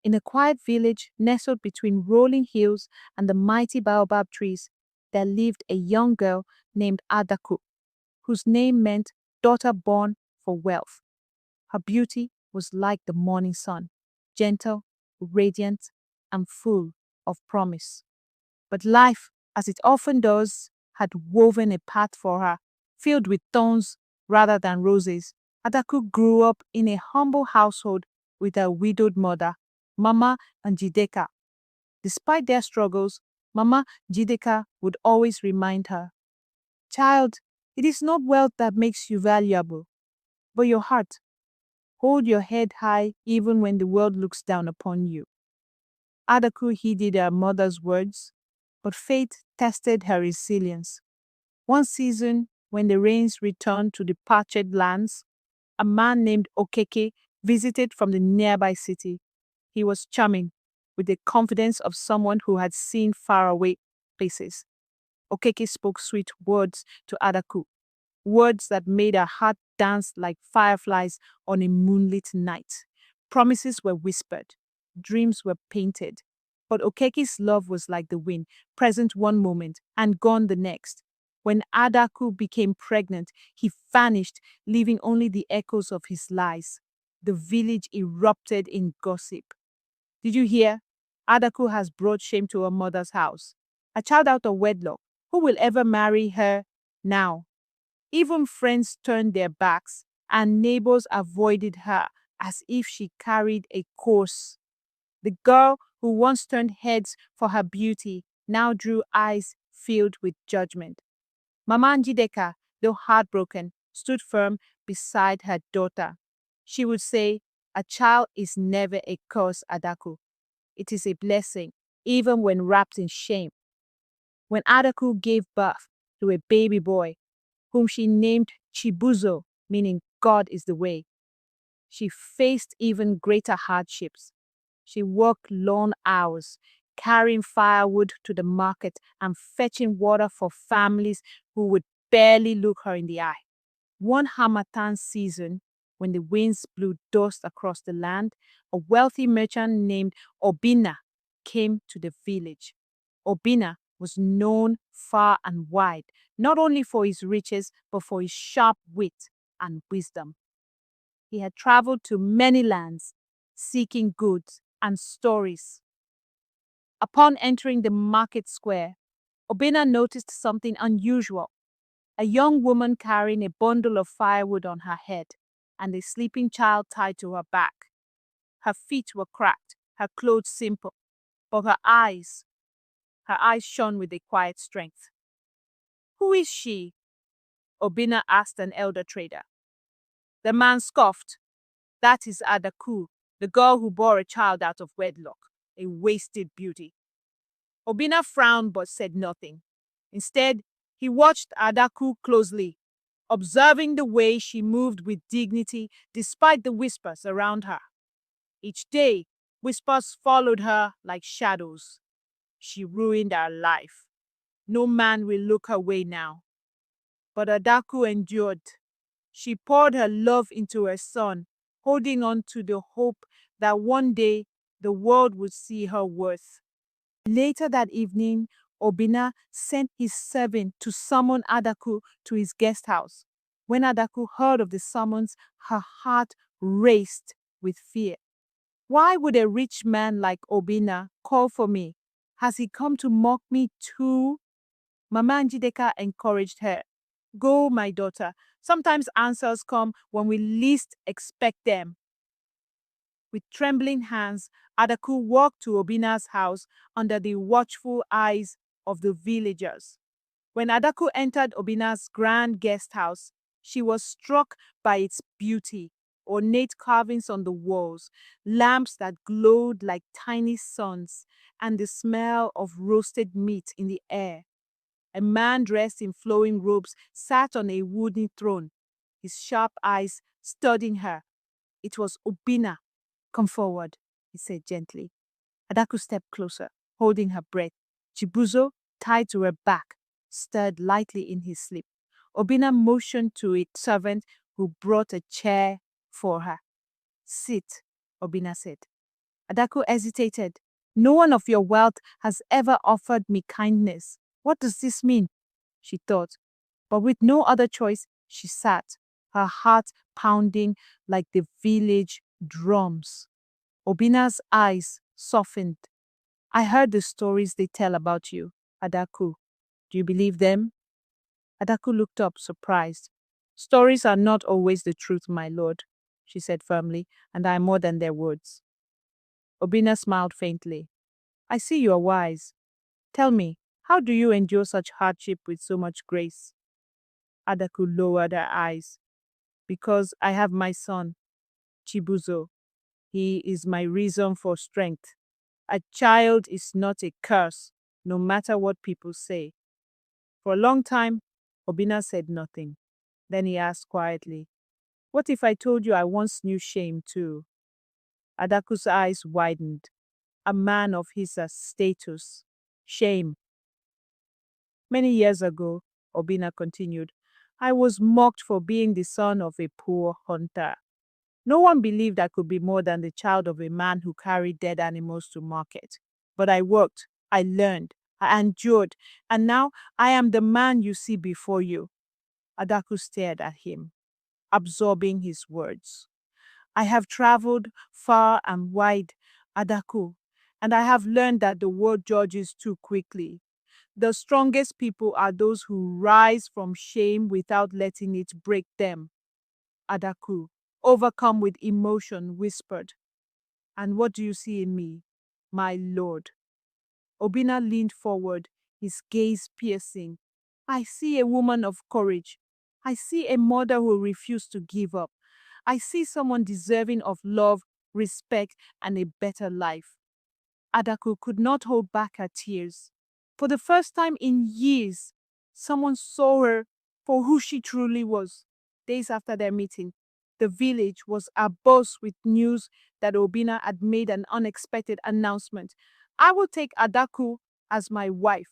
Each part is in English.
In a quiet village nestled between rolling hills and the mighty baobab trees, there lived a young girl named Adaku, whose name meant daughter born for wealth. Her beauty was like the morning sun, gentle, radiant, and full of promise. But life, as it often does, had woven a path for her, filled with thorns rather than roses. Adaku grew up in a humble household with her widowed mother, Mama and Jideka. Despite their struggles, Mama Jideka would always remind her, "Child, it is not wealth that makes you valuable, but your heart. Hold your head high even when the world looks down upon you." Adaku heeded her mother's words, but fate tested her resilience. One season, when the rains returned to the parched lands, a man named Okeke visited from the nearby city. He was charming, with the confidence of someone who had seen faraway places. Okeke spoke sweet words to Adaku, words that made her heart dance like fireflies on a moonlit night. Promises were whispered, dreams were painted. But Okeke's love was like the wind, present one moment and gone the next. When Adaku became pregnant, he vanished, leaving only the echoes of his lies. The village erupted in gossip. "Did you hear? Adaku has brought shame to her mother's house. A child out of wedlock. Who will ever marry her now?" Even friends turned their backs, and neighbors avoided her as if she carried a curse. The girl who once turned heads for her beauty now drew eyes filled with judgment. Mama Njideka, though heartbroken, stood firm beside her daughter. She would say, "A child is never a curse, Adaku. It is a blessing, even when wrapped in shame." When Adaku gave birth to a baby boy, whom she named Chibuzo, meaning God is the way, she faced even greater hardships. She worked long hours, carrying firewood to the market and fetching water for families who would barely look her in the eye. One Harmattan season, when the winds blew dust across the land, a wealthy merchant named Obina came to the village. Obina was known far and wide, not only for his riches, but for his sharp wit and wisdom. He had traveled to many lands, seeking goods and stories. Upon entering the market square, Obina noticed something unusual. A young woman carrying a bundle of firewood on her head and a sleeping child tied to her back. Her feet were cracked, her clothes simple, but her eyes shone with a quiet strength. "Who is she?" Obina asked an elder trader. The man scoffed. "That is Adaku, the girl who bore a child out of wedlock, a wasted beauty." Obina frowned but said nothing. Instead, he watched Adaku closely, observing the way she moved with dignity despite the whispers around her. Each day, whispers followed her like shadows. She ruined her life. No man will look her way now. But Adaku endured. She poured her love into her son, holding on to the hope that one day the world would see her worth. Later that evening, Obina sent his servant to summon Adaku to his guest house. When Adaku heard of the summons, her heart raced with fear. Why would a rich man like Obina call for me? Has he come to mock me too? Mama Njideka encouraged her. "Go, my daughter. Sometimes answers come when we least expect them." With trembling hands, Adaku walked to Obina's house under the watchful eyes of the villagers. When Adaku entered Obina's grand guest house, she was struck by its beauty, ornate carvings on the walls, lamps that glowed like tiny suns, and the smell of roasted meat in the air. A man dressed in flowing robes sat on a wooden throne, his sharp eyes studying her. It was Obina. "Come forward," he said gently. Adaku stepped closer, holding her breath. Chibuzo, tied to her back, stirred lightly in his sleep. Obina motioned to a servant who brought a chair for her. "Sit," Obina said. Adaku hesitated. No one of your wealth has ever offered me kindness. What does this mean? She thought. But with no other choice, she sat, her heart pounding like the village drums. Obina's eyes softened. I heard the stories they tell about you, Adaku. Do you believe them? Adaku looked up, surprised. Stories are not always the truth, my lord, she said firmly, and I am more than their words. Obina smiled faintly. I see you are wise. Tell me, how do you endure such hardship with so much grace? Adaku lowered her eyes. Because I have my son, Chibuzo. He is my reason for strength. A child is not a curse, no matter what people say. For a long time, Obina said nothing. Then he asked quietly, what if I told you I once knew shame too? Adaku's eyes widened. A man of his status. Shame. Many years ago, Obina continued, I was mocked for being the son of a poor hunter. No one believed I could be more than the child of a man who carried dead animals to market. But I worked, I learned, I endured, and now I am the man you see before you. Adaku stared at him, absorbing his words. I have traveled far and wide, Adaku, and I have learned that the world judges too quickly. The strongest people are those who rise from shame without letting it break them. Adaku, overcome with emotion, whispered, and what do you see in me, my lord? Obina leaned forward, his gaze piercing. I see a woman of courage. I see a mother who refused to give up. I see someone deserving of love, respect, and a better life. Adaku could not hold back her tears. For the first time in years, someone saw her for who she truly was. Days after their meeting, the village was abuzz with news that Obina had made an unexpected announcement. I will take Adaku as my wife.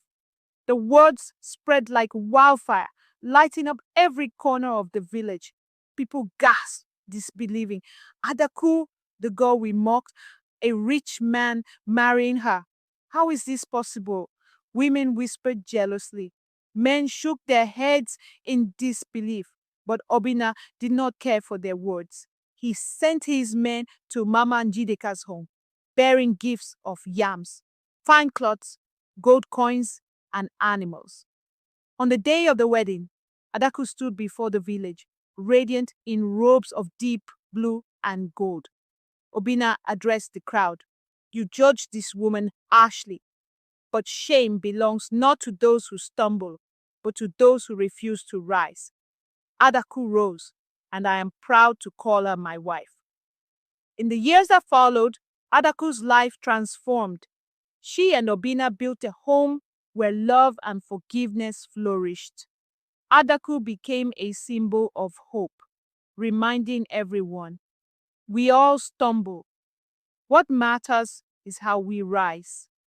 The words spread like wildfire, lighting up every corner of the village. People gasped, disbelieving. Adaku, the girl we mocked, a rich man marrying her. How is this possible? Women whispered jealously. Men shook their heads in disbelief. But Obina did not care for their words. He sent his men to Mama Njideka's home, bearing gifts of yams, fine cloths, gold coins, and animals. On the day of the wedding, Adaku stood before the village, radiant in robes of deep blue and gold. Obina addressed the crowd. You judge this woman harshly, but shame belongs not to those who stumble, but to those who refuse to rise. Adaku rose, and I am proud to call her my wife. In the years that followed, Adaku's life transformed. She and Obina built a home where love and forgiveness flourished. Adaku became a symbol of hope, reminding everyone, we all stumble. What matters is how we rise.